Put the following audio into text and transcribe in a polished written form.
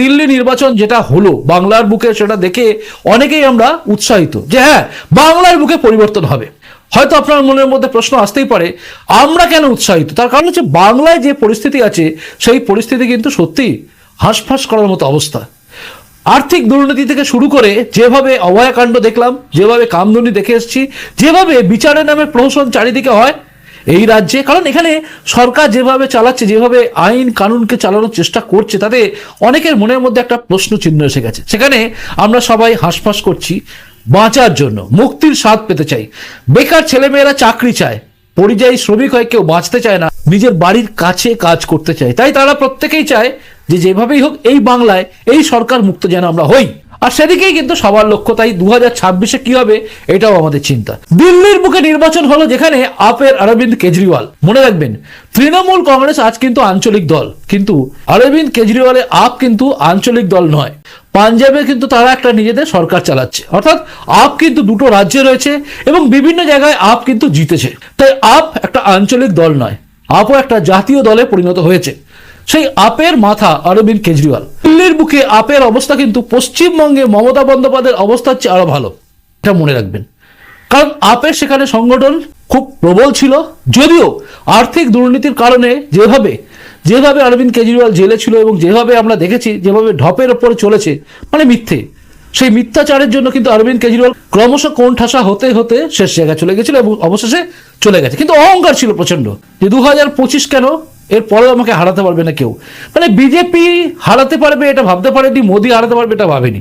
দিল্লি নির্বাচন যেটা হলো বাংলার বুকে, সেটা দেখে অনেকেই আমরা উৎসাহিত যে হ্যাঁ, বাংলার বুকে পরিবর্তন হবে। হয়তো আপনার মনের মধ্যে প্রশ্ন আসতেই পারে, আমরা কেন উৎসাহিত? তার কারণ হচ্ছে বাংলায় যে পরিস্থিতি আছে, সেই পরিস্থিতি কিন্তু সত্যি হাঁসফাঁস করার মতো অবস্থা। আর্থিক দুর্নীতি থেকে শুরু করে যেভাবে অভয়াকাণ্ড দেখলাম, যেভাবে কামদুনি দেখে এসেছি, যেভাবে বিচারের নামে প্রহসন চারিদিকে হয় এই রাজ্যে, কারণ এখানে সরকার যেভাবে চালাচ্ছে, যেভাবে আইন কানুনকে চালানোর চেষ্টা করছে, তাতে অনেকের মনের মধ্যে একটা প্রশ্ন চিহ্ন এসে গেছে। সেখানে আমরা সবাই হাঁসফাঁস করছি, বাঁচার জন্য মুক্তির স্বাদ পেতে চাই। বেকার ছেলেমেয়েরা চাকরি চায়, পরিযায়ী শ্রমিক হয় কেউ বাঁচতে চায় না, নিজের বাড়ির কাছে কাজ করতে চায়। তাই তারা প্রত্যেকেই চায় যে যেভাবেই হোক এই বাংলায় এই সরকার মুক্ত যেন আমরা হই। আর সেদিকেই কিন্তু সবার লক্ষ্য। তাই 2026-এ কি হবে এটাও আমাদের চিন্তা। দিল্লির বুকে নির্বাচন হলো, যেখানে আপের অরবিন্দ কেজরিওয়াল। মনে রাখবেন, তৃণমূল কংগ্রেস আজ কিন্তু আঞ্চলিক দল, কিন্তু অরবিন্দ কেজরিওয়ালের আপ কিন্তু আঞ্চলিক দল নয়। পাঞ্জাবে কিন্তু তারা একটা নিজেদের সরকার চালাচ্ছে, অর্থাৎ আপ কিন্তু দুটো রাজ্যে রয়েছে এবং বিভিন্ন জায়গায় আপ কিন্তু জিতেছে। তাই আপ একটা আঞ্চলিক দল নয়, আপও একটা জাতীয় দলে পরিণত হয়েছে। সেই আপের মাথা অরবিন্দ কেজরিওয়াল। দিল্লির বুকে আপের অবস্থা কিন্তু পশ্চিমবঙ্গে মমতা বন্দ্যোপাধ্যায়ের অবস্থার চেয়ে আরো ভালো, এটা মনে রাখবেন। কারণ আপের সেখানে সংগঠন খুব প্রবল ছিল, যদিও আর্থিক দুর্নীতির কারণে যেভাবে অরবিন্দ কেজরিওয়াল জেলে ছিল এবং যেভাবে আমরা দেখেছি যেভাবে ঢপের ওপরে চলেছে, মানে মিথ্যে, সেই মিথ্যাচারের জন্য কিন্তু অরবিন্দ কেজরিওয়াল ক্রমশ কোণঠাসা হতে হতে শেষ জায়গায় চলে গেছিল এবং অবশেষে চলে গেছে। কিন্তু অহংকার ছিল প্রচন্ড, যে 2025 কেন, এরপরেও আমাকে হারাতে পারবে না কেউ। মানে বিজেপি হারাতে পারবে এটা ভাবতে পারেনি, মোদী হারাতে পারবে এটা ভাবেনি।